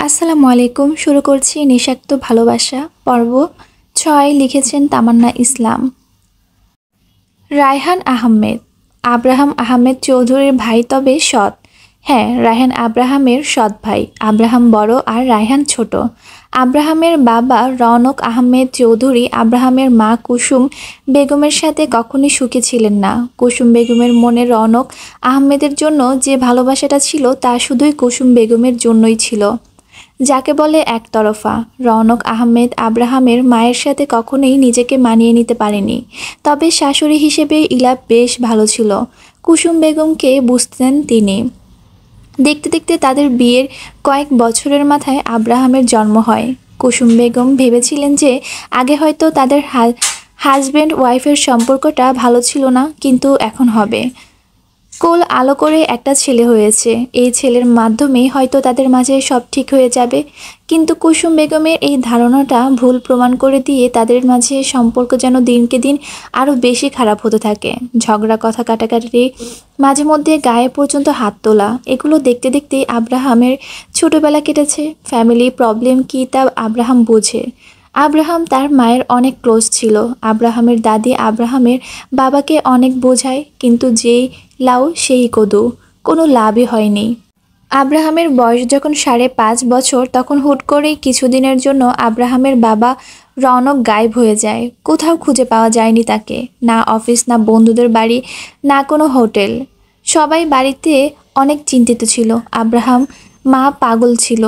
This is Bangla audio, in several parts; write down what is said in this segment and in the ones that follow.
আসসালামু আলাইকুম। শুরু করছি নিঃস্বার্থ ভালোবাসা পর্ব ৬। লিখেছেন তামান্না ইসলাম। রায়হান আহমেদ। আব্রাহাম আহমেদ চৌধুরীর ভাই, তবে সৎ। হ্যাঁ, রায়হান আব্রাহামের সৎ ভাই। আব্রাহাম বড় আর রায়হান ছোট। আব্রাহামের বাবা রওনক আহমেদ চৌধুরী আব্রাহামের মা কুসুম বেগমের সাথে কখনই সুখী ছিলেন না। কুসুম বেগমের মনে রওনক আহমেদের জন্য যে ভালোবাসাটা ছিল তা শুধুই কুসুম বেগমের জন্যই ছিল, যাকে বলে একতরফা। রওনক আহমেদ আব্রাহামের মায়ের সাথে কখনোই নিজেকে মানিয়ে নিতে পারেনি, তবে শাশুড়ি হিসেবে ইলা বেশ ভালো ছিল। কুসুম বেগমকে বুঝতেন তিনি। দেখতে দেখতে তাদের বিয়ের কয়েক বছরের মাথায় আব্রাহামের জন্ম হয়। কুসুম বেগম ভেবেছিলেন যে আগে হয়তো তাদের হাজব্যান্ড ওয়াইফের সম্পর্কটা ভালো ছিল না, কিন্তু এখন হবে। কোল আলো করে একটা ছেলে হয়েছে, এই ছেলের মাধ্যমেই হয়তো তাদের মাঝে সব ঠিক হয়ে যাবে। কিন্তু কুসুম বেগমের এই ধারণাটা ভুল প্রমাণ করে দিয়ে তাদের মাঝে সম্পর্ক যেন দিনকে দিন আরও বেশি খারাপ হতে থাকে। ঝগড়া, কথা কাটাকাটি, মাঝে মধ্যে গায়ে পর্যন্ত হাত তোলা, এগুলো দেখতে দেখতে আব্রাহামের ছোটবেলা কেটেছে। ফ্যামিলি প্রবলেম কী তা আব্রাহাম বোঝে। আব্রাহাম তার মায়ের অনেক ক্লোজ ছিল। আব্রাহামের দাদি আব্রাহামের বাবাকে অনেক বোঝায়, কিন্তু যেই লাউ সেই কদু, কোনো লাভই হয়নি। আব্রাহামের বয়স যখন ৫.৫ বছর, তখন হুট করেই কিছুদিনের জন্য আব্রাহামের বাবা রওনক গায়েব হয়ে যায়। কোথাও খুঁজে পাওয়া যায়নি তাকে, না অফিস, না বন্ধুদের বাড়ি, না কোনো হোটেল। সবাই বাড়িতে অনেক চিন্তিত ছিল। আব্রাহাম মা পাগল ছিল,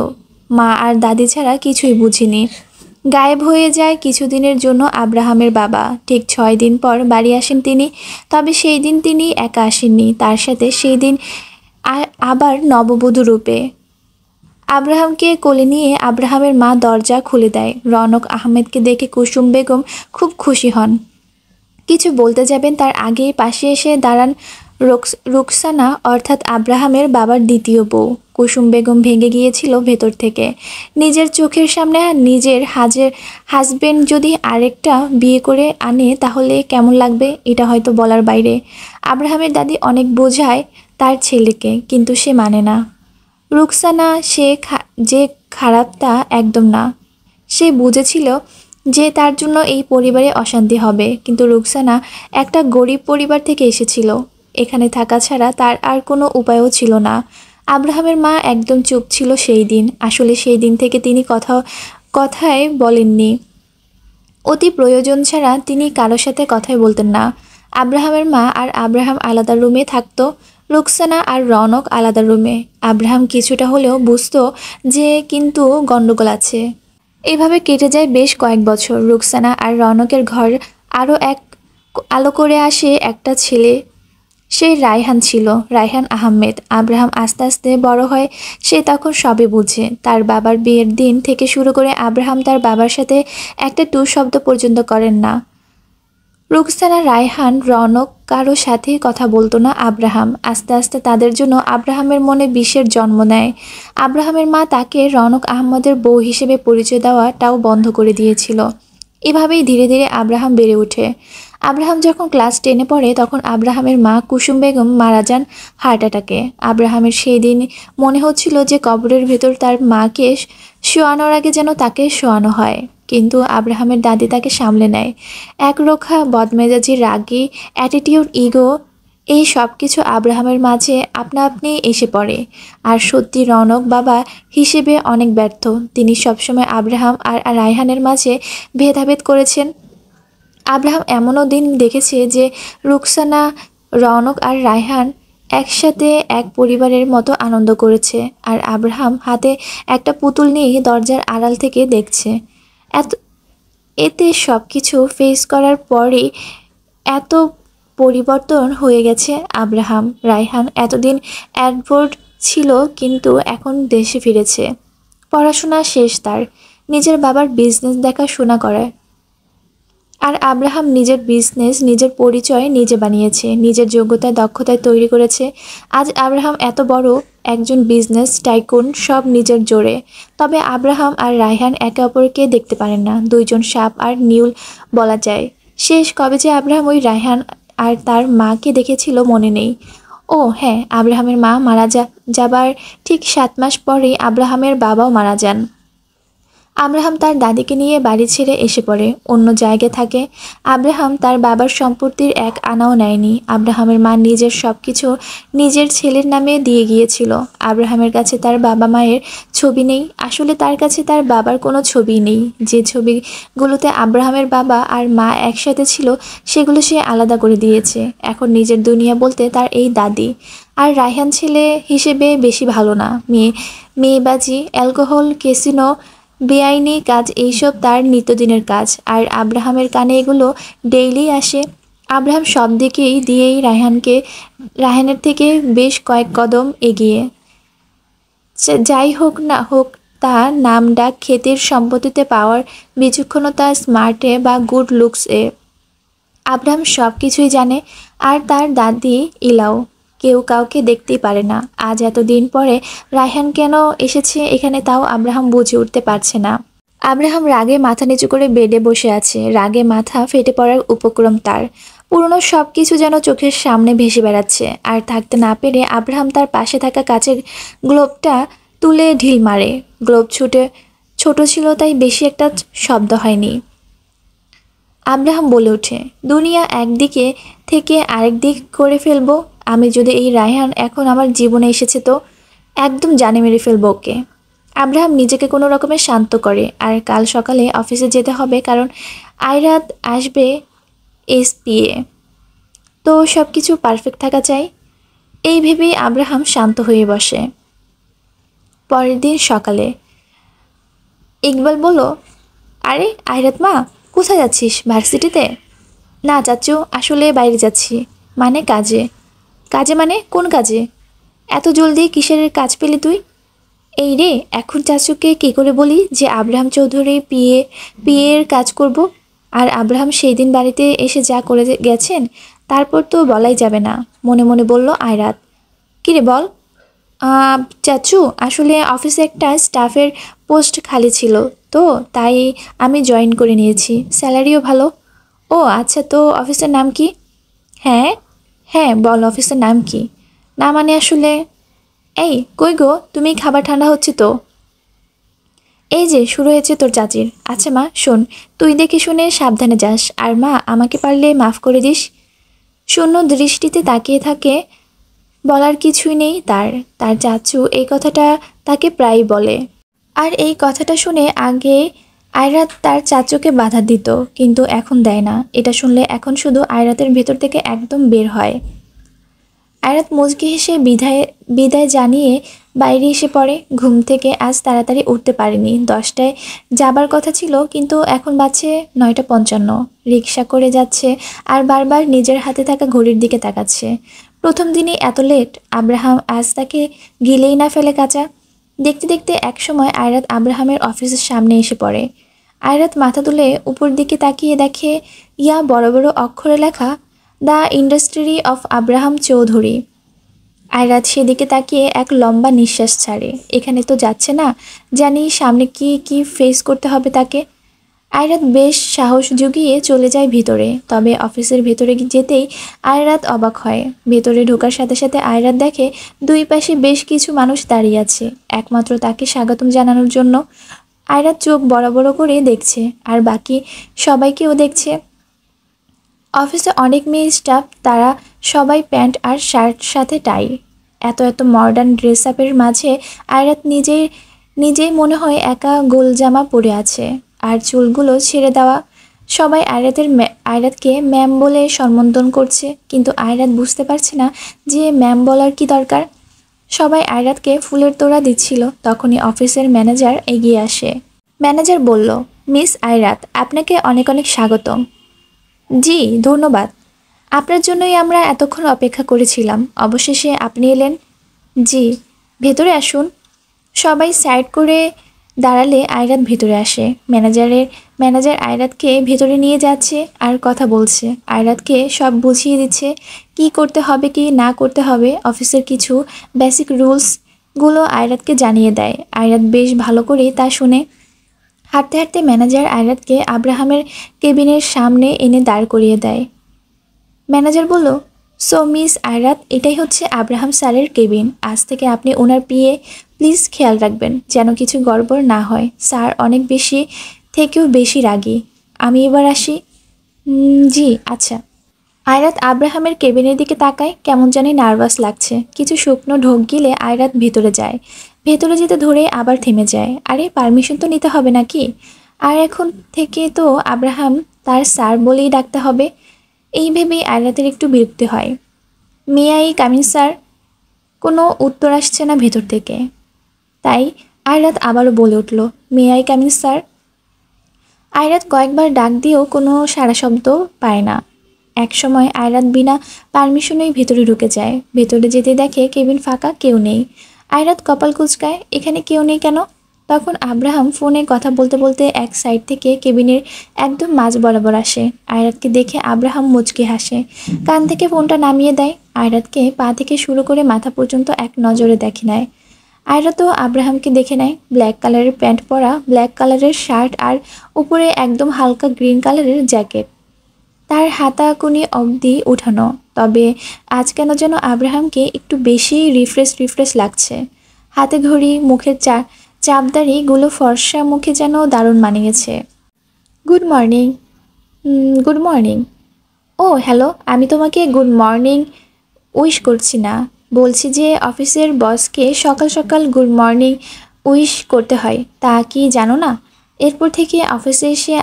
মা আর দাদি ছাড়া কিছুই বুঝিনি। গায়েব হয়ে যায় কিছুদিনের জন্য আব্রাহামের বাবা। ঠিক ৬ দিন পর বাড়ি আসেন তিনি। তবে সেই দিন তিনি একা আসেননি, তার সাথে সেই দিন আবার নববধূ রূপে। আব্রাহামকে কোলে নিয়ে আব্রাহামের মা দরজা খুলে দেয়। রওনক আহমেদকে দেখে কুসুম বেগম খুব খুশি হন। কিছু বলতে যাবেন তার আগেই পাশে এসে দাঁড়ান রুকসানা, অর্থাৎ আব্রাহামের বাবার দ্বিতীয় বউ। কুসুম বেগম ভেঙে গিয়েছিল ভেতর থেকে। নিজের চোখের সামনে নিজের হাজবেন্ড যদি আরেকটা বিয়ে করে আনে তাহলে কেমন লাগবে, এটা হয়তো বলার বাইরে। আব্রাহামের দাদি অনেক বোঝায় তার ছেলেকে, কিন্তু সে মানে না। রুকসানা যে খারাপ তা একদম না। সে বুঝেছিল যে তার জন্য এই পরিবারে অশান্তি হবে, কিন্তু রুকসানা একটা গরিব পরিবার থেকে এসেছিল। এখানে থাকা ছাড়া তার আর কোনো উপায়ও ছিল না। আব্রাহামের মা একদম চুপ ছিল সেই দিন। আসলে সেই দিন থেকে তিনি কথায় বলেননি। অতি প্রয়োজন ছাড়া তিনি কারোর সাথে কথাই বলতেন না। আব্রাহামের মা আর আব্রাহাম আলাদা রুমে থাকতো, রুকসানা আর রওনক আলাদা রুমে। আব্রাহাম কিছুটা হলেও বুঝতো যে কিন্তু গণ্ডগোল আছে। এভাবে কেটে যায় বেশ কয়েক বছর। রুকসানা আর রওনকের ঘর আরও এক আলো করে আসে একটা ছেলে। সে রায়হান ছিল, রায়হান আহমেদ। আব্রাহাম আস্তে আস্তে বড় হয়, সে তখন সবে বুঝে। তার বাবার বিয়ের দিন থেকে শুরু করে আব্রাহাম তার বাবার সাথে একটা টু শব্দ পর্যন্ত করেন না। রুকসানা, রায়হান, রওনক কারো সাথেই কথা বলতো না আব্রাহাম। আস্তে আস্তে তাদের জন্য আব্রাহামের মনে বিষের জন্ম নেয়। আব্রাহামের মা তাকে রওনক আহমদের বউ হিসেবে পরিচয় দেওয়াটাও বন্ধ করে দিয়েছিল। এভাবেই ধীরে ধীরে আব্রাহাম বেড়ে ওঠে। আব্রাহাম যখন ক্লাস 10-এ পড়ে, তখন আব্রাহামের মা কুসুম বেগম মারা যান হার্ট অ্যাটাকে। আব্রাহামের সেই দিন মনে হচ্ছিল যে কবরের ভেতর তার মাকে শোয়ানোর আগে যেন তাকে শোয়ানো হয়। কিন্তু আব্রাহামের দাদি তাকে সামলে নেয়। একরোখা বদমেজাজি, রাগী অ্যাটিটিউড, ইগো, এই সব কিছু আব্রাহামের মাঝে আপনা আপনি এসে পড়ে। আর সত্যি রওনক বাবা হিসেবে অনেক ব্যর্থ। তিনি সবসময় আব্রাহাম আর রায়হানের মাঝে ভেদাভেদ করেছেন। আব্রাহাম এমনও দিন দেখেছে যে রুকসানা, রওনক আর রায়হান একসাথে এক পরিবারের মতো আনন্দ করেছে, আর আব্রাহাম হাতে একটা পুতুল নিয়ে দরজার আড়াল থেকে দেখছে। এতে সব কিছু ফেস করার পরই এত পরিবর্তন হয়ে গেছে আব্রাহাম। রায়হান এতদিন অ্যাডভোর্ড ছিল, কিন্তু এখন দেশে ফিরেছে। পড়াশোনা শেষ তার, নিজের বাবার বিজনেস দেখাশোনা করে। আর আব্রাহাম নিজের বিজনেস, নিজের পরিচয় নিজে বানিয়েছে, নিজের যোগ্যতায় দক্ষতায় তৈরি করেছে। আজ আব্রাহাম এত বড় একজন বিজনেস টাইকুন, সব নিজের জোরে। তবে আব্রাহাম আর রায়হান একে অপরকে দেখতে পারেন না। দুইজন সাপ আর নিউল বলা যায়। শেষ কবে যে আব্রাহাম ওই রায়হান আর তার মাকে দেখেছিল মনে নেই। ও হ্যাঁ, আব্রাহামের মা মারা যাবার ঠিক 7 মাস পরেই আব্রাহামের বাবাও মারা যান। আব্রাহাম তার দাদিকে নিয়ে বাড়ি ছেড়ে এসে পড়ে, অন্য জায়গায় থাকে। আব্রাহাম তার বাবার সম্পত্তির এক আনাও নেয়নি। আব্রাহামের মা নিজের সব কিছু নিজের ছেলের নামে দিয়ে গিয়েছিল। আব্রাহামের কাছে তার বাবা মায়ের ছবি নেই, আসলে তার কাছে তার বাবার কোনো ছবি নেই। যে ছবিগুলোতে আব্রাহামের বাবা আর মা একসাথে ছিল সেগুলো সে আলাদা করে দিয়েছে। এখন নিজের দুনিয়া বলতে তার এই দাদি। আর রায়হান ছেলে হিসেবে বেশি ভালো না, মেয়েবাজি, অ্যালকোহল, ক্যাসিনো, বেআইনি কাজ, এইসব তার নিত্যদিনের কাজ। আর আব্রাহামের কানে এগুলো ডেইলি আসে। আব্রাহাম সব দিকেই দিয়েই রায়হানের থেকে বেশ কয়েক কদম এগিয়ে। যাই হোক না হোক, তার নাম ডাক খ্যাতির সম্পত্তিতে পাওয়ার বিচক্ষণতা, স্মার্টে বা গুড লুকসে আব্রাহাম সব কিছুই জানে। আর তার দাদি ইলাও কেউ কাউকে দেখতেই পারে না। আজ এতদিন পরে রায়হান কেন এসেছে এখানে তাও আব্রাহাম বুঝে উঠতে পারছে না। আব্রাহাম রাগে মাথা নিচু করে বেডে বসে আছে, রাগে মাথা ফেটে পড়ার উপক্রম তার। পুরনো সব কিছু যেন চোখের সামনে ভেসে বেড়াচ্ছে। আর থাকতে না পেরে আব্রাহাম তার পাশে থাকা কাচের গ্লোবটা তুলে ঢিল মারে। গ্লোব ছোট ছিল তাই বেশি একটা শব্দ হয়নি। আব্রাহাম বলে ওঠে, দুনিয়া একদিকে থেকে আরেক দিক করে ফেলবো। আমি যদি এই রায়হান এখন আমার জীবনে এসেছে তো একদম জানে মেরে ফেলবো ওকে। আব্রাহাম নিজেকে কোনো রকমের শান্ত করে। আর কাল সকালে অফিসে যেতে হবে, কারণ আয়রাত আসবে এসপিএ, তো সব কিছু পারফেক্ট থাকা চাই। এই ভেবেই আব্রাহাম শান্ত হয়ে বসে। পরের দিন সকালে ইকবাল বলল, আরে আয়রাত মা, কোথায় যাচ্ছিস? ভার্সিটিতে? না চাচ্চু, আসলে বাইরে যাচ্ছি। মানে কাজে? কাজে মানে কোন কাজে? এত জলদি কিসের কাজ পেলি তুই? এই রে, এখন চাচুকে কী করে বলি যে আব্রাহাম চৌধুরী পিএর কাজ করব? আর আব্রাহাম সেই দিন বাড়িতে এসে যা করে গেছেন তারপর তো বলাই যাবে না, মনে মনে বলল আয়রাত। কিরে বল। চাচু, আসলে অফিসে একটা স্টাফের পোস্ট খালি ছিল তো, তাই আমি জয়েন করে নিয়েছি, স্যালারিও ভালো। ও আচ্ছা, তো অফিসের নাম কি? হ্যাঁ হ্যাঁ, বল অফিসের নাম কি? না মানে আসলে, এই কই গো, তুমি খাবার ঠান্ডা হচ্ছে তো। এই যে শুরু হয়েছে তোর চাচির। আচ্ছা মা শোন, তুই দেখে শুনে সাবধানে যাস, আর মা আমাকে পারলে মাফ করে দিস। শূন্য দৃষ্টিতে তাকিয়ে থাকে, বলার কিছুই নেই তার। তার চাচু এই কথাটা তাকে প্রায় বলে। আর এই কথাটা শুনে আগে আয়রাত তার চাচুকে বাধা দিত, কিন্তু এখন দেয় না। এটা শুনলে এখন শুধু আয়রাতের ভেতর থেকে একদম বের হয়। আয়রাত মুচকি হেসে বিদায় জানিয়ে বাইরে এসে পড়ে। ঘুম থেকে আজ তাড়াতাড়ি উঠতে পারেনি। 10টায় যাবার কথা ছিল, কিন্তু এখন বাজছে 9টা 55। রিক্সা করে যাচ্ছে আর বারবার নিজের হাতে থাকা ঘড়ির দিকে তাকাচ্ছে। প্রথম দিনই এত লেট। আব্রাহাম আজ তাকে গিলেই না ফেলে কাঁচা। দেখতে দেখতে একসময় আয়রাত আব্রাহামের অফিসের সামনে এসে পড়ে। আয়রাত মাথা তুলে উপর দিকে তাকিয়ে দেখে ইয়া বড় বড় অক্ষরে লেখা, the industry of Abraham Chowdhury. Ayrat সেদিকে তাকিয়ে এক লম্বা নিঃশ্বাস ছাড়ে। এখানে তো যাচ্ছে না, জানি সামনে কি কি ফেস করতে হবে তাকে। আয়রাত বেশ সাহস জুগিয়ে চলে যায় ভিতরে। তবে অফিসের ভেতরে যেতেই আয়রাত অবাক হয়। ভেতরে ঢোকার সাথে সাথে আয়রাত দেখে দুই পাশে বেশ কিছু মানুষ দাঁড়িয়ে আছে, একমাত্র তাকে স্বাগতম জানানোর জন্য। আয়রাত চোখ বড় বড় করে দেখছে, আর বাকি সবাইকেও দেখছে। অফিসে অনেক মেয়ে স্টাফ, তারা সবাই প্যান্ট আর শার্ট সাথে টাই। এত এত মডার্ন ড্রেস আপের মাঝে আয়রাত নিজেই মনে হয় একা গোল জামা পরে আছে, আর চুলগুলো ছেড়ে দেওয়া। সবাই আয়রাতকে ম্যাম বলে সম্বোধন করছে, কিন্তু আয়রাত বুঝতে পারছে না যে ম্যাম বলার কি দরকার। সবাই আয়রাতকে ফুলের তোড়া দিচ্ছিল, তখনই অফিসের ম্যানেজার এগিয়ে আসে। ম্যানেজার বলল, মিস আয়রাত, আপনাকে অনেক অনেক স্বাগতম। জি ধন্যবাদ, আপনার জন্যই আমরা এতক্ষণ অপেক্ষা করেছিলাম, অবশেষে আপনি এলেন। জি, ভেতরে আসুন। সবাই সাইড করে দাঁড়ালে আয়রাত ভেতরে আসে। ম্যানেজার আয়রাতকে ভেতরে নিয়ে যাচ্ছে আর কথা বলছে। আয়রাতকে সব বুঝিয়ে দিচ্ছে কি করতে হবে কি না করতে হবে। অফিসের কিছু বেসিক রুলসগুলো আয়রাতকে জানিয়ে দেয়। আয়রাত বেশ ভালো করে তা শুনে। হাঁটতে হাঁটতে ম্যানেজার আয়রাতকে আব্রাহামের কেবিনের সামনে এনে দাঁড় করিয়ে দেয়। ম্যানেজার বলল, সো মিস আয়রাত, এটাই হচ্ছে আব্রাহাম স্যারের কেবিন। আজ থেকে আপনি ওনার পিএ। প্লিজ খেয়াল রাখবেন যেন কিছু গড়বড় না হয়। স্যার অনেক বেশি থেকেও বেশি রাগী। আমি এবার আসি। জি আচ্ছা। আয়রাত আব্রাহামের কেবিনের দিকে তাকায়, কেমন জানি নার্ভাস লাগছে। কিছু শুকনো ঢোক গিলে আয়রাত ভেতরে যায়। ভেতরে যেতে ধরে আবার থেমে যায়। আরে পারমিশন তো নিতে হবে নাকি? আর এখন থেকে তো আব্রাহাম তার স্যার বলেই ডাকতে হবে। এই ভেবেই আয়রাতের একটু বিরক্তি হয়। May I come in sir? কোনো উত্তর আসছে না ভেতর থেকে। তাই আয়রাত আবারও বলে উঠল, may I come in sir? Ayrat কয়েকবার ডাক দিয়েও কোনো সাড়া শব্দ পায় না। একসময় আয়রাত বিনা পারমিশনেই ভেতরে ঢুকে যায়। ভেতরে যেতে দেখে কেবিন ফাঁকা, কেউ নেই। আয়রাত কপাল কুঁচকায়, এখানে কেউ নেই কেন? তখন আব্রাহাম ফোনে কথা বলতে বলতে এক সাইড থেকে কেবিনের একদম মাঝ বরাবর আসে। আয়রাতকে দেখে আব্রাহাম মুচকি হাসে, কান থেকে ফোনটা নামিয়ে দেয়। আয়রাতকে পা থেকে শুরু করে মাথা পর্যন্ত এক নজরে দেখে নেয়। আয়রাতও আব্রাহামকে দেখে নেয়। ব্ল্যাক কালারের প্যান্ট পরা, ব্ল্যাক কালারের শার্ট আর উপরে একদম হালকা গ্রিন কালারের জ্যাকেট। তার হাতাকুনি অবধি উঠানো। তবে আজ কেন যেন আব্রাহামকে একটু বেশি রিফ্রেশ লাগছে। হাতে ঘড়ি, মুখের চাপদাড়িগুলো ফর্সা মুখে যেন দারুণ মানিয়েছে। Good morning. Good morning. ও হ্যালো, আমি তোমাকে গুড মর্নিং উইশ করছি না। বলছি যে অফিসের বসকে সকাল সকাল গুড মর্নিং উইশ করতে হয়, তা কি জানো না? এরপর থেকে অফিসে এসে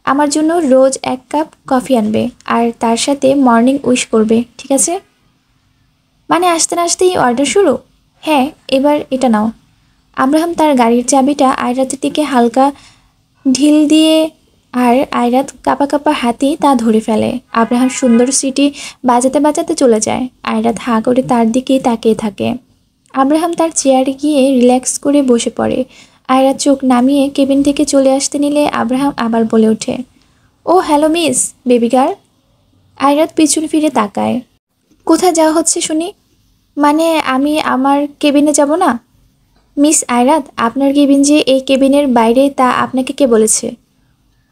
আমার জন্য রোজ এক কাপ কফি আনবে আর তার সাথে মর্নিং উইশ করবে, ঠিক আছে? মানে আসতে না আসতেই অর্ডার শুরু? হ্যাঁ, এবার এটা নাও। আব্রাহাম তার গাড়ির চাবিটা আয়রাতের দিকে হালকা ঢিল দিয়ে আর আয়রাত কাঁপা কাঁপা হাতে তা ধরে ফেলে। আব্রাহাম সুন্দর সিটি বাজাতে বাজাতে চলে যায়। আয়রাত হাঁ করে তার দিকেই তাকিয়ে থাকে। আব্রাহাম তার চেয়ারে গিয়ে রিল্যাক্স করে বসে পড়ে। আয়রাত চোখ নামিয়ে কেবিন থেকে চলে আসতে নিলে আব্রাহাম আবার বলে ওঠে, oh hello miss baby girl. আয়রাত পিছন ফিরে তাকায়। কোথায় যাওয়া হচ্ছে শুনি? মানে আমি আমার কেবিনে যাব না? মিস আয়রাত, আপনার কেবিন যে এই কেবিনের বাইরে তা আপনাকে কে বলেছে?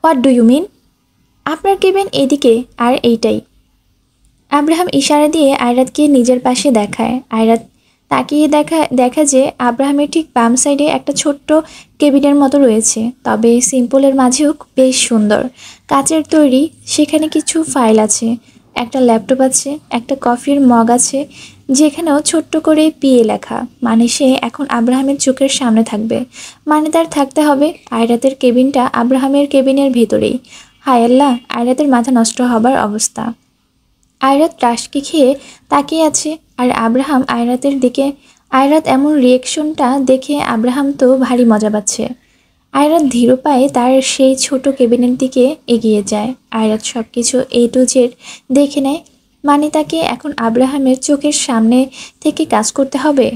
What do you mean? আপনার কেবিন এদিকে আর এইটাই। আব্রাহাম ইশারা দিয়ে আয়রাতকে নিজের পাশে দেখায়। আয়রাত তাকিয়ে দেখা যে আব্রাহামের ঠিক বাম সাইডে একটা ছোট্ট কেবিনের মতো রয়েছে, তবে সিম্পলের মাঝেও বেশ সুন্দর। কাচের তৈরি, সেখানে কিছু ফাইল আছে, একটা ল্যাপটপ আছে, একটা কফির মগ আছে যেখানেও ছোট্ট করে পিএ লেখা। মানে সে এখন আব্রাহামের চোখের সামনে থাকবে। মানে তার থাকতে হবে। আয়রাতের কেবিনটা আব্রাহামের কেবিনের ভেতরেই। হায় আল্লাহ, আয়রাতের মাথা নষ্ট হবার অবস্থা। আয়রাত টাসকি খেয়ে তাকিয়ে আছে আর আব্রাহাম আয়রাতের দিকে। আয়রাত এমন রিয়েকশনটা দেখে আব্রাহাম তো ভারী মজা পাচ্ছে। আয়রাত ধীর পায়ে তার সেই ছোট কেবিনের দিকে এগিয়ে যায়। আয়রাত সব কিছু এ টু জেড দেখে নেয়। মানে তাকে এখন আব্রাহামের চোখের সামনে থেকে কাজ করতে হবে।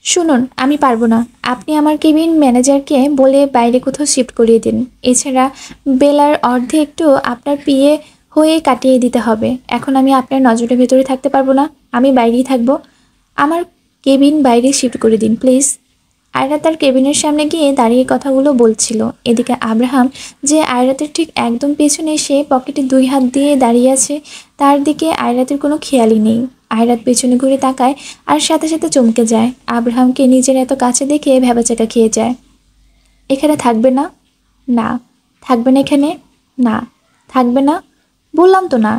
শুনুন, আমি পারবো না। আপনি আমার কেবিন ম্যানেজারকে বলে বাইরে কোথাও শিফট করিয়ে দিন। এছাড়া বেলার অর্ধেকটু আপনার পিএ হয়ে কাটিয়ে দিতে হবে। এখন আমি আপনার নজরের ভেতরে থাকতে পারবো না। আমি বাইরেই থাকবো। আমার কেবিন বাইরে শিফট করে দিন প্লিজ। আয়রা তার কেবিনের সামনে গিয়ে দাঁড়িয়ে কথাগুলো বলছিল। এদিকে আব্রাহাম, যে আয়রাতের ঠিক একদম পেছনে এসে পকেটে 2 হাত দিয়ে দাঁড়িয়ে আছে, তার দিকে আয়রাতের কোনো খেয়ালই নেই। আয়রাত পেছনে ঘুরে তাকায় আর সাথে সাথে চমকে যায়। আব্রাহামকে নিজের এত কাছে দেখে ভ্যাবাচ্যাকা খেয়ে যায়। এখানে থাকবে না? না। থাকবে না এখানে? না। থাকবে না? বললাম তো না।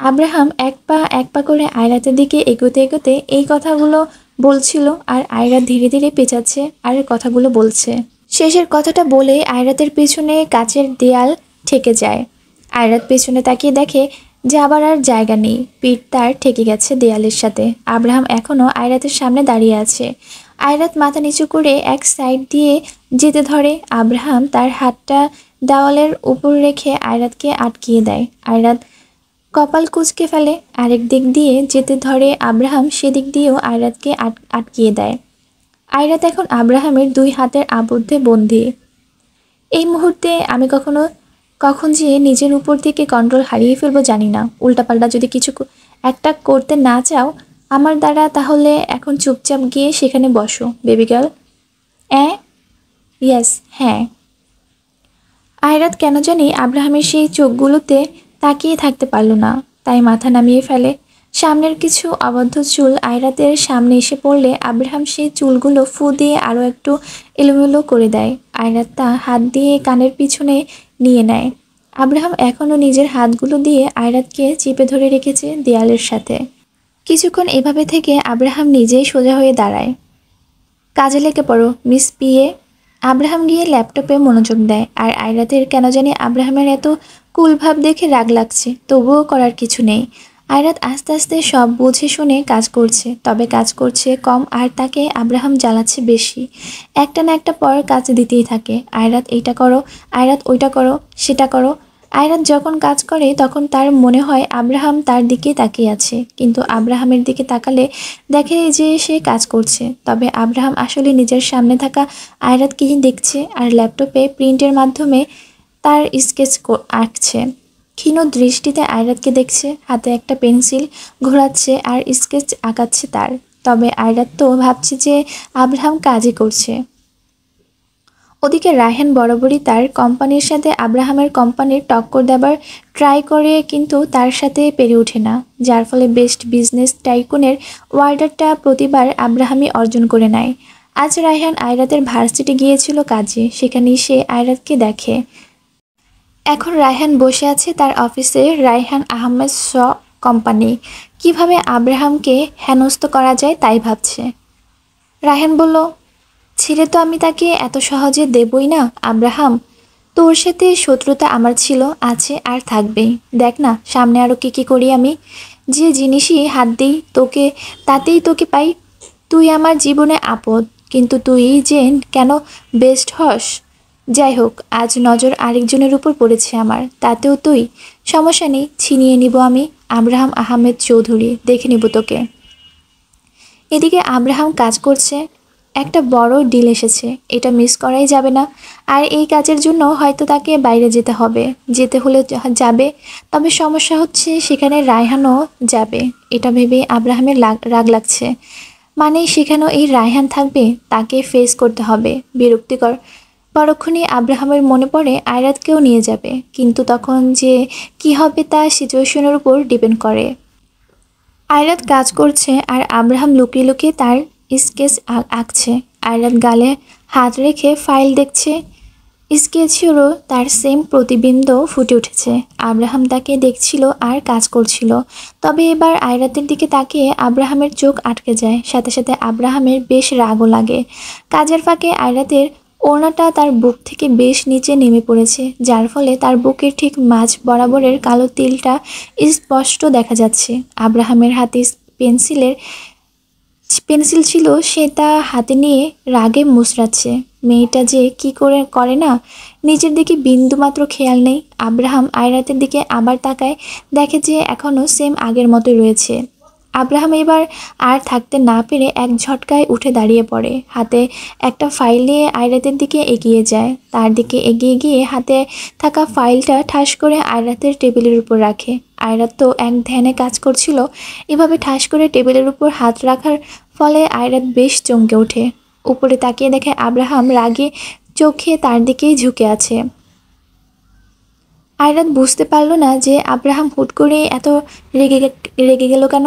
আব্রাহাম এক পা করে আয়রাতের দিকে এগোতে এগোতে এই কথাগুলো বলছিল আর আয়রাত ধীরে ধীরে পেঁচাচ্ছে আর কথাগুলো বলছে। শেষের কথাটা বলে আয়রাতের পেছনে কাচের দেয়াল ঠেকে যায়। আয়রাত পেছনে তাকিয়ে দেখে যে আবার আর জায়গা নেই, পিঠ তার ঠেকে গেছে দেয়ালের সাথে। আব্রাহাম এখনও আয়রাতের সামনে দাঁড়িয়ে আছে। আয়রাত মাথা নিচু করে এক সাইড দিয়ে যেতে ধরে। আব্রাহাম তার হাতটা দেওয়ালের উপর রেখে আয়রাতকে আটকিয়ে দেয়। আয়রাত কপাল কুঁচকে ফেলে। আরেক দিক দিয়ে যেতে ধরে আব্রাহাম, সেদিক দিয়েও আয়রাতকে আটকিয়ে দেয়। আয়রাত এখন আব্রাহামের 2 হাতের আবদ্ধে বন্দী। এই মুহূর্তে আমি কখন যে নিজের উপর থেকে কন্ট্রোল হারিয়ে ফেলবো জানি না। উল্টাপাল্টা যদি কিছু একটা করতে না চাও আমার দ্বারা, তাহলে এখন চুপচাপ গিয়ে সেখানে বসো বেবি গার্ল। ইয়েস, হ্যাঁ। আয়রাত কেন জানি আব্রাহামের সেই চোখগুলোতে তাকিয়ে থাকতে পারল না, তাই মাথা নামিয়ে ফেলে। সামনের কিছু আবদ্ধ চুল আয়রাতের সামনে এসে পড়লে আব্রাহাম সেই চুলগুলো ফু দিয়ে আরও একটু এলোমেলো করে দেয়। আয়রাত তা হাত দিয়ে কানের পিছনে নিয়ে নেয়। আব্রাহাম এখনও নিজের হাতগুলো দিয়ে আয়রাতকে চেপে ধরে রেখেছে দেয়ালের সাথে। কিছুক্ষণ এভাবে থেকে আব্রাহাম নিজেই সোজা হয়ে দাঁড়ায়। কাজে লেগে পড়ো মিস পিএ। আব্রাহাম গিয়ে ল্যাপটপে মনোযোগ দেয়। আর আয়রাতের কেন জানি আব্রাহামের এত কুল ভাব দেখে রাগ লাগছে, তবুও করার কিছু নেই। আয়রাত আস্তে আস্তে সব বুঝে শুনে কাজ করছে, তবে কাজ করছে কম আর তাকে আব্রাহাম জ্বালাচ্ছে বেশি। একটা না একটা পর কাজ দিতেই থাকে। আয়রাত এইটা করো, আয়রাত ওইটা করো, সেটা করো। আয়রাত যখন কাজ করে তখন তার মনে হয় আব্রাহাম তার দিকে তাকিয়ে আছে, কিন্তু আব্রাহামের দিকে তাকালে দেখে যে সে কাজ করছে। তবে আব্রাহাম আসলে নিজের সামনে থাকা আয়রাতকে দেখছে আর ল্যাপটপে প্রিন্টের মাধ্যমে তার স্কেচ আঁকছে। ক্ষীণ দৃষ্টিতে আয়রাতকে দেখছে, হাতে একটা পেন্সিল ঘোরাচ্ছে আর স্কেচ আঁকাচ্ছে তার। তবে আয়রাত তো ভাবছে যে আব্রাহাম কাজই করছে। ওদিকে রায়হান বরাবরই তার কোম্পানির সাথে আব্রাহামের কোম্পানির টক্কর দেবার ট্রাই করে, কিন্তু তার সাথে পেরে ওঠে না, যার ফলে বেস্ট বিজনেস টাইকুনের ওয়ার্ডারটা প্রতিবার আব্রাহামই অর্জন করে নেয়। আজ রায়হান আয়রাতের ভার্সিটি গিয়েছিল কাজে, সেখানেই সে আয়রাতকে দেখে। এখন রায়হান বসে আছে তার অফিসে রায়হান আহমেদ শ কোম্পানি। কিভাবে আব্রাহামকে হেনস্থ করা যায় তাই ভাবছে। রায়হান বলল, ছেড়ে তো আমি তাকে এত সহজে দেবই না আব্রাহাম। তোর সাথে শত্রুতা আমার ছিল, আছে আর থাকবেই। দেখ না সামনে আরও কী করি আমি। যে জিনিসই হাত দিই তোকে, তাতেই তোকে পাই। তুই আমার জীবনে আপদ, কিন্তু তুই যে কেন বেস্ট হস। যাই হোক, আজ নজর আরেকজনের উপর পড়েছে আমার, তাতেও তুই। সমস্যা নেই, ছিনিয়ে নিব আমি। আব্রাহাম আহমেদ চৌধুরী, দেখে নিব তোকে। এদিকে আব্রাহাম কাজ করছে। একটা বড় ডিল এসেছে, এটা মিস করাই যাবে না। আর এই কাজের জন্য হয়তো তাকে বাইরে যেতে হবে, যেতে হলে যাবে। তবে সমস্যা হচ্ছে সেখানে রায়হানও যাবে। এটা ভেবে আব্রাহামের রাগ লাগছে। মানে সেখানেও এই রায়হান থাকবে, তাকে ফেস করতে হবে। বিরক্তিকর। পরক্ষণেই আব্রাহামের মনে পড়ে আয়রাতকেও নিয়ে যাবে, কিন্তু তখন যে কি হবে তা সিচুয়েশনের উপর ডিপেন্ড করে। আয়রাত কাজ করছে আর আব্রাহাম লুকিয়ে লুকিয়ে তার স্কেচ আঁকছে। আয়রাত গালে হাত রেখে ফাইল দেখছে। স্কেচেরও তার সেম প্রতিবিম্ব ফুটে উঠেছে। আব্রাহাম তাকে দেখছিল আর কাজ করছিল। তবে এবার আয়রাতের দিকে তাকিয়ে আব্রাহামের চোখ আটকে যায়, সাথে সাথে আব্রাহামের বেশ রাগও লাগে। কাজের ফাঁকে আয়রাতের ওড়নাটা তার বুক থেকে বেশ নিচে নেমে পড়েছে, যার ফলে তার বুকের ঠিক মাঝ বরাবরের কালো তিলটা স্পষ্ট দেখা যাচ্ছে। আব্রাহামের হাতে পেন্সিল ছিল, সে তা হাতে নিয়ে রাগে মুচড়াচ্ছে। মেয়েটা যে কি করে না, নিজের দিকে বিন্দুমাত্র খেয়াল নেই। আব্রাহাম আয়রাতের দিকে আবার তাকায়, দেখে যে এখনও সেম আগের মতো রয়েছে। আব্রাহাম এবার আর থাকতে না পেরে এক ঝটকায় উঠে দাঁড়িয়ে পড়ে। হাতে একটা ফাইল নিয়ে আয়রাতের দিকে এগিয়ে যায়। তার দিকে এগিয়ে গিয়ে হাতে থাকা ফাইলটা ঠাস করে আয়রাতের টেবিলের উপর রাখে। আয়রাত তো এক ধ্যানে কাজ করছিল। এভাবে ঠাস করে টেবিলের উপর হাত রাখার ফলে আয়রাত বেশ চমকে ওঠে। উপরে তাকিয়ে দেখে আব্রাহাম রাগে চোখে তার দিকেই ঝুঁকে আছে। আয়রাত বুঝতে পারল না যে আব্রাহাম হুট করে এত রেগে গেল কেন।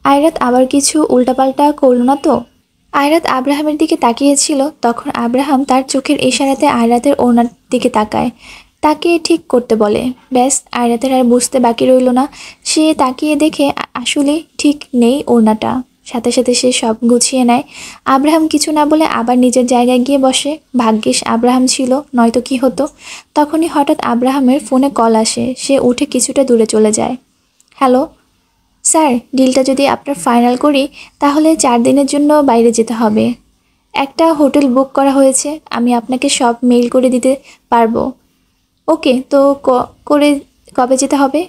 আয়রাত আবার কিছু উল্টাপাল্টা করল না তো? আয়রাত আব্রাহামের দিকে তাকিয়েছিল, তখন আব্রাহাম তার চোখের ইশারাতে আয়রাতের ওড়নার দিকে তাকায়, তাকে ঠিক করতে বলে। ব্যাস, আয়রাতের আর বুঝতে বাকি রইল না। সে তাকিয়ে দেখে আসলে ঠিক নেই ওড়নাটা। সাথে সাথে সে সব গুছিয়ে নেয়। আব্রাহাম কিছু না বলে আবার নিজের জায়গায় গিয়ে বসে। ভাগ্যিস আব্রাহাম ছিল, নয়তো কি হতো। তখনই হঠাৎ আব্রাহামের ফোনে কল আসে। সে উঠে কিছুটা দূরে চলে যায়। হ্যালো স্যার, ডিলটা যদি আপনার ফাইনাল করি তাহলে 4 দিনের জন্য বাইরে যেতে হবে। একটা হোটেল বুক করা হয়েছে, আমি আপনাকে সব মেইল করে দিতে পারবো। ওকে, তো করে কবে যেতে হবে?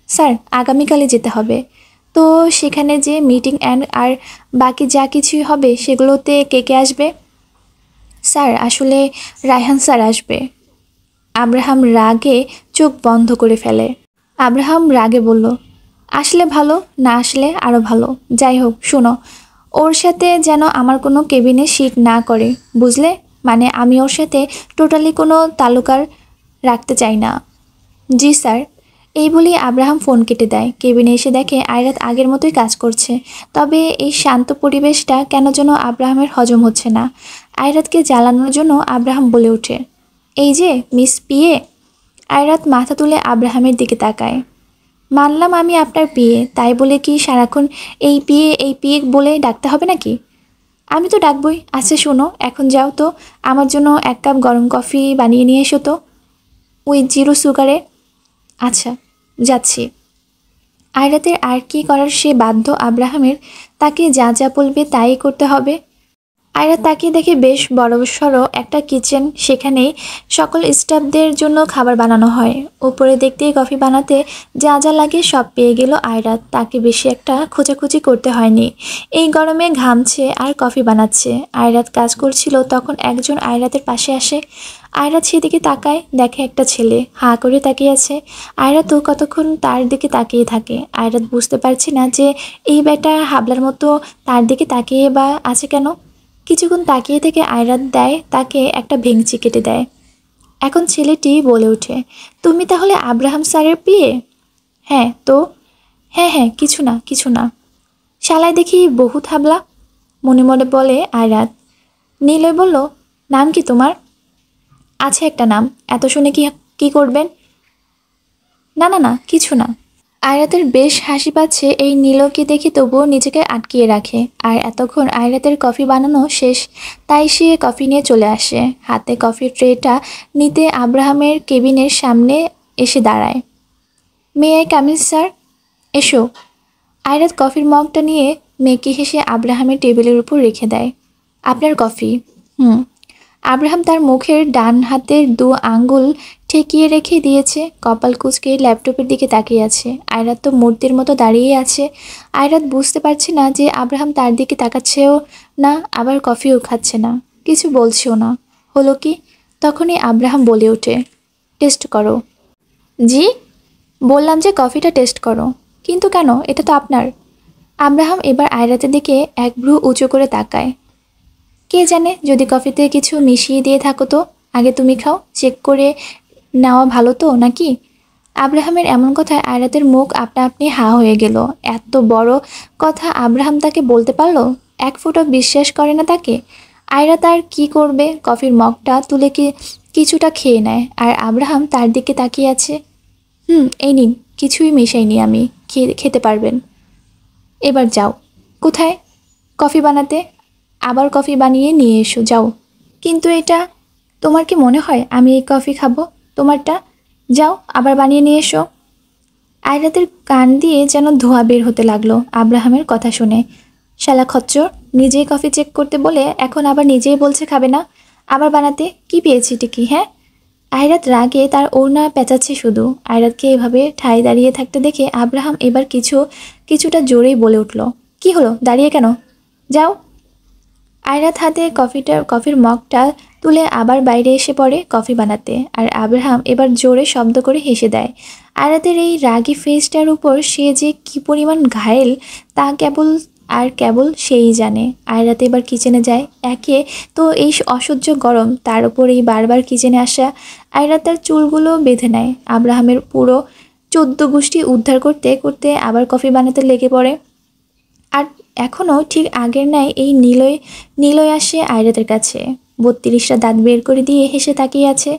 স্যার, আগামীকালে যেতে হবে। তো সেখানে যে মিটিং আর বাকি যা কিছুই হবে সেগুলোতে কে কে আসবে? স্যার, আসলে রায়হান স্যার আসবে। আব্রাহাম রাগে চোখ বন্ধ করে ফেলে। আব্রাহাম রাগে বলল, আসলে ভালো, না আসলে আরও ভালো। যাই হোক, শোনো, ওর সাথে যেন আমার কোনো কেবিনে শিট না করে, বুঝলে? মানে আমি ওর সাথে টোটালি কোনো তালুকার রাখতে চাই না। জি স্যার। এই বলেই আব্রাহাম ফোন কেটে দেয়। কেবিনে এসে দেখে আয়রাত আগের মতোই কাজ করছে। তবে এই শান্ত পরিবেশটা কেন যেন আব্রাহামের হজম হচ্ছে না। আয়রাতকে জ্বালানোর জন্য আব্রাহাম বলে ওঠে, এই যে মিস পিএ। আয়রাত মাথা তুলে আব্রাহামের দিকে তাকায়। মানলাম আমি আপনার পিএ, তাই বলে কি সারাক্ষণ এই পিএ বলে ডাকতে হবে নাকি? আমি তো ডাকবই। আচ্ছা শোনো, এখন যাও তো, আমার জন্য 1 কাপ গরম কফি বানিয়ে নিয়ে এসো তো, উইথ 0 সুগারে। আচ্ছা, যাচ্ছি। আয়রাতের আর কি করার, সে বাধ্য আব্রাহামের। তাকে যা যা বলবে তাই করতে হবে। আয়রাত তাকিয়ে দেখে বেশ বড়সড় একটা কিচেন, সেখানেই সকল স্টাফদের জন্য খাবার বানানো হয়। উপরে দেখতেই কফি বানাতে যা যা লাগে সব পেয়ে গেল আয়রাত। তাকে বেশি একটা খোঁজাখুঁজি করতে হয়নি। এই গরমে ঘামছে আর কফি বানাচ্ছে। আয়রাত কাজ করছিল, তখন একজন আয়রাতের পাশে আসে। আয়রাত সেদিকে তাকায়, দেখে একটা ছেলে হাঁ করে তাকিয়ে আছে। আয়রাতও কতক্ষণ তার দিকে তাকিয়ে থাকে। আয়রাত বুঝতে পারছে না যে এই বেটা হাবলার মতো তার দিকে তাকিয়ে বা আছে কেন। কিছুক্ষণ তাকিয়ে থেকে আয়রাত দেয় তাকে একটা ভেঙচি কেটে দেয়। এখন ছেলেটি বলে ওঠে, তুমি তাহলে আব্রাহাম স্যারের পিএ? হ্যাঁ তো। হ্যাঁ হ্যাঁ, কিছু না। শালায় দেখি বহুত হাবলা, মনে মনে বলে আয়রাত। নিলয় বলল, নাম কি তোমার? আছে একটা নাম। এত শুনে কি কি করবেন? না না না, কিছু না। আয়রাতের বেশ হাসি পাচ্ছে এই নীলকে দেখে, তবুও নিজেকে আটকিয়ে রাখে। আর এতক্ষণ আয়রাতের কফি বানানো শেষ, তাই সে কফি নিয়ে চলে আসে। হাতে কফির ট্রেটা নিতে আব্রাহামের কেবিনের সামনে এসে দাঁড়ায়। May I come in sir? এসো। আয়রাত কফির মগটা নিয়ে মেকি হেসে আব্রাহামের টেবিলের উপর রেখে দেয়। আপনার কফি। হুম। আব্রাহাম তার মুখের ডান হাতের 2 আঙ্গুল ঠেকিয়ে রেখে দিয়েছে, কপাল কুঁচকে ল্যাপটপের দিকে তাকিয়ে আছে। আয়রাত তো মূর্তির মতো দাঁড়িয়ে আছে। আয়রাত বুঝতে পারছে না যে আব্রাহাম তার দিকে তাকাচ্ছেও না, আবার কফিও খাচ্ছে না, কিছু বলছেও না। হলো কি? তখনই আব্রাহাম বলে ওঠে, টেস্ট করো। জি? বললাম যে কফিটা টেস্ট করো। কিন্তু কেন? এটা তো আপনার। আব্রাহাম এবার আয়রাতের দিকে এক ভ্রু উঁচু করে তাকায়। কে জানে, যদি কফিতে কিছু মিশিয়ে দিয়ে থাকো তো আগে তুমি খাও, চেক করে নেওয়া ভালো তো নাকি? আব্রাহামের এমন কথায় আয়রাতের মুখ আপনা আপনি হা হয়ে গেল। এত বড় কথা আব্রাহাম তাকে বলতে পারলো? এক ফোঁটা বিশ্বাস করে না তাকে। আয়রাত আর কি করবে, কফির মগটা তুলে কিছুটা খেয়ে নেয়। আর আব্রাহাম তার দিকে তাকিয়ে আছে। এই নিন, কিছুই মিশাইনি আমি, খেতে পারবেন। এবার যাও। কোথায়? কফি বানাতে। আবার কফি বানিয়ে নিয়ে এসো, যাও। কিন্তু এটা, তোমার কি মনে হয় আমি এই কফি খাবো তোমারটা? যাও, আবার বানিয়ে নিয়ে এসো। আয়রাতের কান দিয়ে যেন ধোঁয়া বের হতে লাগলো আব্রাহামের কথা শুনে। শালা খচ্চর, নিজেই কফি চেক করতে বলে এখন আবার নিজেই বলছে খাবে না। আবার বানাতে কি পেয়েছি টিকি, হ্যাঁ? আয়রাত রাগে তার ওড়না পেঁচাচ্ছে শুধু। আয়রাতকে এভাবে ঠায় দাঁড়িয়ে থাকতে দেখে আব্রাহাম এবার কিছুটা জোরেই বলে উঠল, কি হলো, দাঁড়িয়ে কেন? যাও। আয়রাত হাতে কফির মগটা তুলে আবার বাইরে এসে পড়ে কফি বানাতে। আর আব্রাহাম এবার জোরে শব্দ করে হেসে দেয়। আয়রাতের এই রাগী ফেসটার উপর সে যে কি পরিমাণ ঘায়েল তা কেবল সেই জানে। আয়রাত এবার কিচেনে যায়। একে তো এই অসহ্য গরম, তার উপর এই বারবার কিচেনে আসা। আয়রাত তার চুলগুলো বেঁধে নেয়। আব্রাহামের পুরো 14 গোষ্ঠী উদ্ধার করতে করতে আবার কফি বানাতে লেগে পড়ে। আর এখনও ঠিক আগের ন্যায় এই নীলয় আসে আয়রাতের কাছে। 32টা দাঁত বের করে দিয়ে হেসে তাকিয়ে আছে।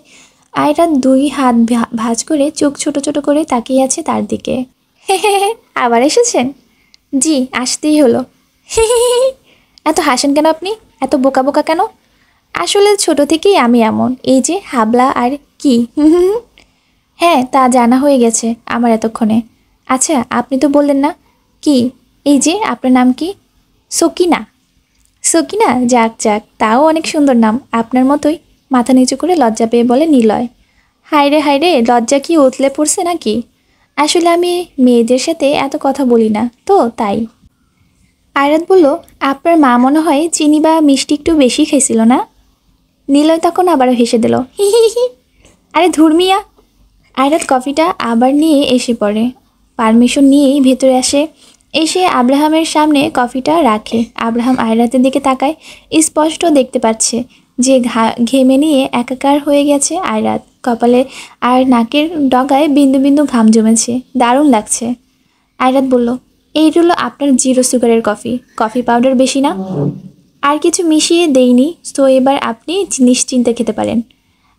আয়রাত 2 হাত ভাঁজ করে চোখ ছোট ছোট করে তাকিয়ে আছে তার দিকে। হে হে হে, আবার এসেছেন? জি, আসতেই হলো। হে হে হে, এত হাসেন কেন আপনি? এত বোকা বোকা কেন? আসলে ছোট থেকেই আমি এমন, এই যে হাবলা আর কি। হ্যাঁ, তা জানা হয়ে গেছে আমার এতক্ষণে। আচ্ছা, আপনি তো বললেন না কি? এই যে আপনার নাম কি? সকিনা। সকিনা? যাক যাক, তাও অনেক সুন্দর নাম। আপনার মতোই। মাথা নিচু করে লজ্জা পেয়ে বলে নিলয়। হায়রে হায়রে, লজ্জা কি উতলে পড়ছে নাকি? আসলে আমি মেয়েদের সাথে এত কথা বলি না তো, তাই। আয়রাত বলল, আপনার মা মনে হয় চিনি বা মিষ্টি একটু বেশি খেয়েছিল না? নিলয় তখন আবারও হেসে দিল, হি হি হি। আরে ধর্মিয়া। আয়রাত কফিটা আবার নিয়ে এসে পড়ে। পারমিশন নিয়েই ভেতরে আসে। এসে আব্রাহামের সামনে কফিটা রাখে। আব্রাহাম আয়রাতের দিকে তাকায়। স্পষ্ট দেখতে পাচ্ছে যে ঘেমে নিয়ে একাকার হয়ে গেছে আয়রাত। কপালে আর নাকের ডগায় বিন্দু বিন্দু ঘাম জমেছে। দারুণ লাগছে। আয়রাত বলল, এই হলো আপনার 0 সুগারের কফি। কফি পাউডার বেশি না, আর কিছু মিশিয়ে দেইনি, তো এবার আপনি নিশ্চিন্তে খেতে পারেন।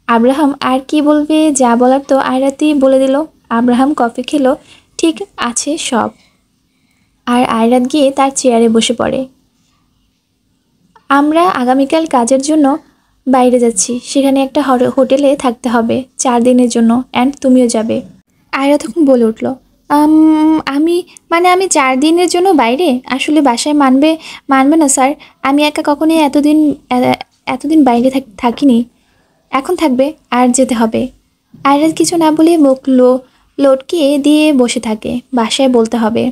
আব্রাহাম আর কি বলবে, যা বলার তো আয়রাতই বলে দিল। আব্রাহাম কফি খেলো, ঠিক আছে সব। আর আয়রাত গিয়ে তার চেয়ারে বসে পড়ে। আমরা আগামীকাল কাজের জন্য বাইরে যাচ্ছি, সেখানে একটা হোটেলে থাকতে হবে 4 দিনের জন্য, অ্যান্ড তুমিও যাবে। আয়রা তখন বলে উঠল, আমি আমি 4 দিনের জন্য বাইরে? আসলে বাসায় মানবে না স্যার। আমি একা কখনোই এতদিন বাইরে থাকিনি। এখন থাকবে আর যেতে হবে। আয়রাত কিছু না বলে মুখ লটকিয়ে দিয়ে বসে থাকে। বাসায় বলতে হবে।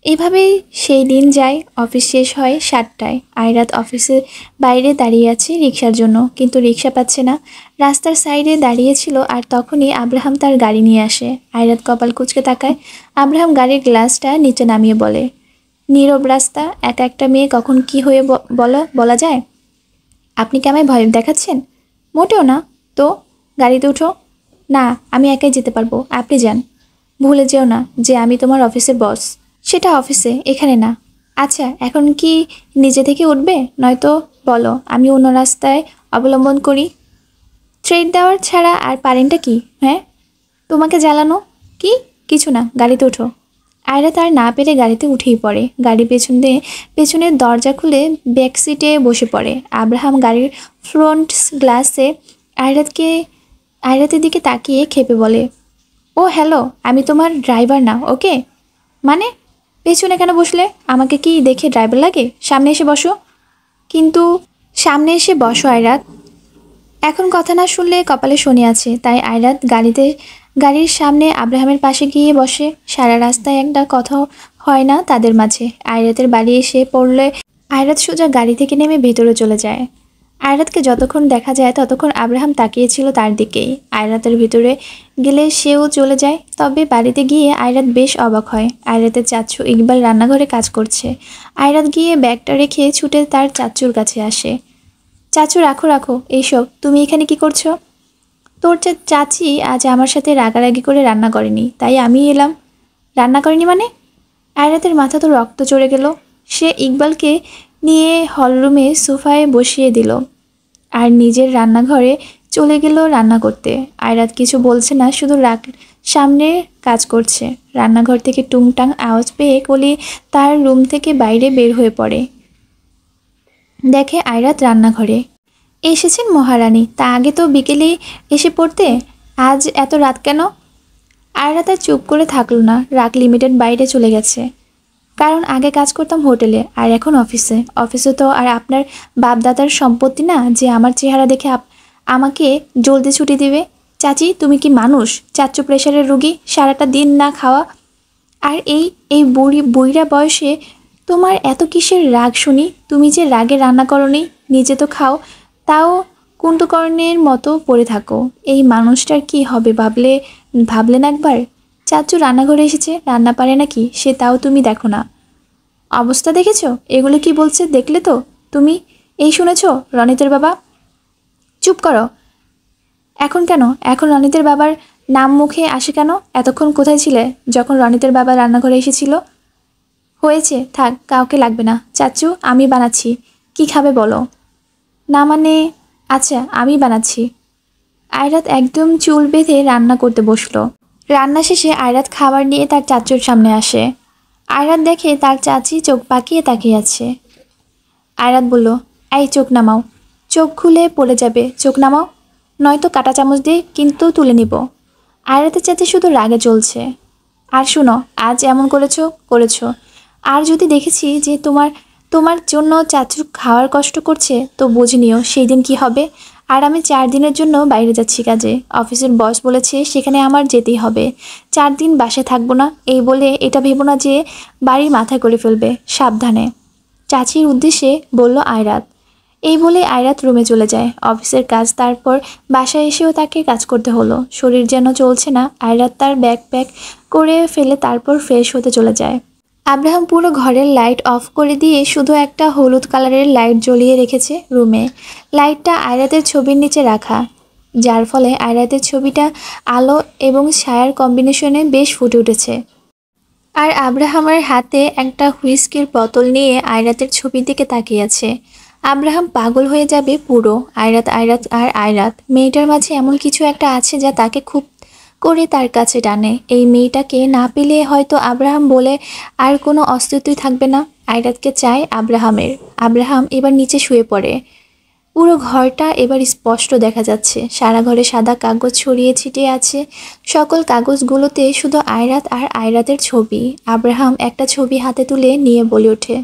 এভাবেই সেই দিন যায়। অফিস শেষ হয় 7টায়। আয়রাত অফিসের বাইরে দাঁড়িয়ে আছে রিক্সার জন্য, কিন্তু রিক্সা পাচ্ছে না। রাস্তার সাইডে দাঁড়িয়েছিল, আর তখনই আব্রাহাম তার গাড়ি নিয়ে আসে। আয়রাত কপাল কুঁচকে তাকায়। আব্রাহাম গাড়ির গ্লাসটা নিচে নামিয়ে বলে, নীরব রাস্তা, একা একটা মেয়ে কখন কি হয়ে বলা যায়? আপনি কি আমায় ভয় দেখাচ্ছেন? মোটেও না তো। গাড়িতে উঠো। না, আমি একাই যেতে পারবো, আপনি যান। ভুলে যেও না যে আমি তোমার অফিসের বস। সেটা অফিসে, এখানে না। আচ্ছা, এখন কি নিজে থেকে উঠবে? নয়তো বলো আমি অন্য রাস্তায় অবলম্বন করি। থ্রেড দেওয়ার ছাড়া আর পারেনটা কি? হ্যাঁ, তোমাকে জ্বালানো? কি? কিছু না, গাড়িতে ওঠো। আয়রা তার না পেরে গাড়িতে উঠেই পড়ে। গাড়ি পেছনের দরজা খুলে ব্যাক সিটে বসে পড়ে। আব্রাহাম গাড়ির ফ্রন্ট গ্লাসে আয়রাতের দিকে তাকিয়ে খেপে বলে, ও হ্যালো, আমি তোমার ড্রাইভার না, ওকে? মানে পেছনে কেন বসলে? আমাকে কি দেখে ড্রাইভার লাগে? সামনে এসে বসো। কিন্তু সামনে এসে বসো আয়রাত। এখন কথা না শুনলে কপালে শনি আছে, তাই আয়রাত গাড়ির সামনে আব্রাহামের পাশে গিয়ে বসে। সারা রাস্তায় একটা কথাও হয় না তাদের মাঝে। আয়রাতের বাড়ি এসে পড়লে আয়রাত সোজা গাড়ি থেকে নেমে ভেতরে চলে যায়। আয়রাতকে যতক্ষণ দেখা যায় ততক্ষণ আব্রাহাম তাকিয়েছিল তার দিকেই। আয়রাতের ভিতরে গেলে সেও চলে যায়। তবে বাড়িতে গিয়ে আয়রাত বেশ অবাক হয়। আয়রাতের চাচ্চু ইকবাল রান্নাঘরে কাজ করছে। আয়রাত গিয়ে ব্যাগটা রেখে ছুটে তার চাচ্চুর কাছে আসে। চাচু, রাখো এইসব, তুমি এখানে কি করছো? তোর চাচি আজ আমার সাথে রাগারাগি করে রান্না করেনি, তাই আমি এলাম। রান্না করেনি মানে? আয়রাতের মাথা তো রক্ত চড়ে গেল। সে ইকবালকে নিয়ে হলরুমে সোফায় বসিয়ে দিল, আর নিজের রান্নাঘরে চলে গেল রান্না করতে। আয়রাত কিছু বলছে না, শুধু সামনে কাজ করছে। রান্নাঘর থেকে টুংটাং আওয়াজ পেয়ে কলি তার রুম থেকে বাইরে বের হয়ে পড়ে। দেখে আয়রাত রান্নাঘরে। এসেছেন মহারানী, তা আগে তো বিকেলেই এসে পড়তে, আজ এত রাত কেন? আয়রাত আর চুপ করে থাকলো না। রাগ লিমিটেড বাইরে চলে গেছে। কারণ আগে কাজ করতাম হোটেলে, আর এখন অফিসে তো আর আপনার বাপদাদার সম্পত্তি না যে আমার চেহারা দেখে আমাকে জলদি ছুটি দিবে। চাচি, তুমি কি মানুষ? চাচ্চু প্রেশারের রুগী, সারাটা দিন না খাওয়া। আর এই বুড়িরা বয়সে তোমার এত কিসের রাগ শুনি? তুমি যে রাগে রান্না করনি, নিজে তো খাও, তাও কুম্ভকর্ণের মতো পড়ে থাকো। এই মানুষটার কি হবে ভাবলে না একবার? চাচু রান্নাঘরে এসেছে, রান্না পারে নাকি সে, তাও তুমি দেখো না। অবস্থা দেখেছো? এগুলো কি বলছে দেখলে তো তুমি? এই শুনেছ রনিতের বাবা? চুপ করো। এখন কেন? এখন রনিতের বাবার নাম মুখে আসে কেন? এতক্ষণ কোথায় ছিলে যখন রনিতের বাবা রান্নাঘরে এসেছিল? হয়েছে, থাক, কাউকে লাগবে না। চাচু, আমি বানাচ্ছি। কি খাবে বলো? না মানে? আচ্ছা, আমি বানাচ্ছি। আয়রাত একদম চুল বেঁধে রান্না করতে বসলো। রান্না শেষে আয়রাত খাবার নিয়ে তার চাচুর সামনে আসে। আয়রাত দেখে তার চাচি চোখ পাকিয়ে তাকিয়ে আছে। আয়রাত বলল, এই চোখ নামাও। চোখ খুলে পড়ে যাবে, চোখ নামাও, নয়তো কাঁটা চামচ দিয়ে কিন্তু তুলে নিব। আয়রাতের চাচি শুধু রাগে চলছে। আর শুনো, আজ এমন করেছো, আর যদি দেখেছি যে তোমার জন্য চাচু খাওয়ার কষ্ট করছে, তো বুঝে নিও সেই দিন কী হবে। আর আমি 4 দিনের জন্য বাইরে যাচ্ছি কাজে। অফিসের বস বলেছে সেখানে আমার যেতেই হবে। 4 দিন বাসায় থাকবো না, এই বলে এটা ভেবো না যে বাড়ি মাথায় করে ফেলবে। সাবধানে। চাচির উদ্দেশ্যে বলল আয়রাত। এই বলে আয়রাত রুমে চলে যায়। অফিসের কাজ, তারপর বাসায় এসেও তাকে কাজ করতে হলো। শরীর যেন চলছে না। আয়রাত তার ব্যাগ প্যাক করে ফেলে তারপর ফ্রেশ হতে চলে যায়। আব্রাহাম পুরো ঘরের লাইট অফ করে দিয়ে শুধু একটা হলুদ কালারের লাইট জ্বলিয়ে রেখেছে রুমে। লাইটটা আয়রাতের ছবির নিচে রাখা, যার ফলে আয়রাতের ছবিটা আলো এবং ছায়ার কম্বিনেশনে বেশ ফুটে উঠেছে। আর আব্রাহামের হাতে একটা হুইস্কির বোতল নিয়ে আয়রাতের ছবির দিকে তাকিয়ে আছে। আব্রাহাম পাগল হয়ে যাবে পুরো। আয়রাত, আয়রাত আর আয়রাত। মেয়েটার মাঝে এমন কিছু একটা আছে যা তাকে খুব করে তার কাছে টানে। এই মেয়েটাকে না পেলে হয়তো আব্রাহাম বলে আর কোনো অস্তিত্বই থাকবে না। আয়রাতকে চায় আব্রাহামের। আব্রাহাম এবার নিচে শুয়ে পড়ে। পুরো ঘরটা এবার স্পষ্ট দেখা যাচ্ছে। সারা ঘরে সাদা কাগজ ছড়িয়ে ছিটিয়ে আছে। সকল কাগজগুলোতে শুধু আয়রাত আর আয়রাতের ছবি। আব্রাহাম একটা ছবি হাতে তুলে নিয়ে বলে ওঠে,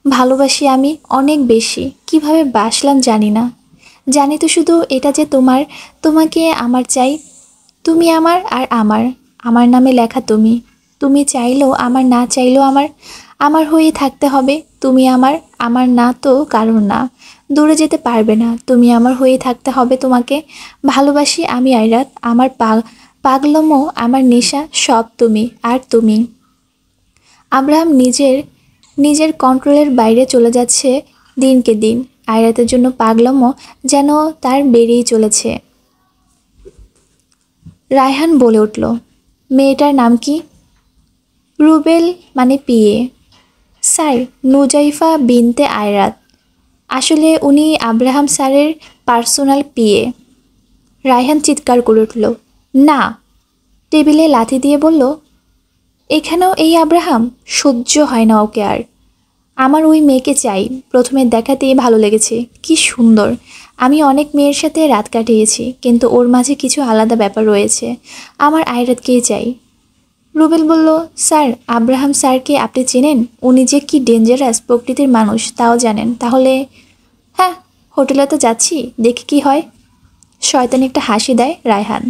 ভালোবাসি আমি অনেক বেশি। কিভাবে বাসলাম জানি না। জানি তো শুধু এটা যে তোমাকে আমার চাই। তুমি আমার আর আমার নামে লেখা তুমি। তুমি চাইলেও আমার, না চাইলেও আমার হয়ে থাকতে হবে। তুমি আমার না তো কারণ না। দূরে যেতে পারবে না। তুমি আমার হয়ে থাকতে হবে তোমাকে। ভালোবাসি আমি আয়রাত। আমার পাগলমো, আমার নেশা সব তুমি আর তুমি। আব্রাহাম নিজের কন্ট্রোলের বাইরে চলে যাচ্ছে দিনকে দিন। আয়রাতের জন্য পাগলমো যেন তার বেড়েই চলেছে। রায়হান বলে উঠল, মেয়েটার নাম কি? রুবেল মানে পিয়ে। স্যার, নুজাইফা বিনতে আয়রাত। আসলে উনি আব্রাহাম স্যারের পার্সোনাল পিয়ে। রায়হান চিৎকার করে উঠল, না! টেবিলে লাথি দিয়ে বলল, এখানেও এই আব্রাহাম? সহ্য হয় না ওকে আর। আমার ওই মেয়েকে চাই। প্রথমে দেখাতেই ভালো লেগেছে। কি সুন্দর! আমি অনেক মেয়ের সাথে রাত কাটিয়েছি, কিন্তু ওর মাঝে কিছু আলাদা ব্যাপার রয়েছে। আমার আয়রাতকেই চাই। রুবেল বলল, স্যার, আব্রাহাম স্যারকে আপনি চেনেন? উনি যে কি ডেঞ্জারাস প্রকৃতির মানুষ তাও জানেন? তাহলে হ্যাঁ, হোটেলে তো যাচ্ছি, দেখি কি হয়। শয়তানি একটা হাসি দেয় রায়হান।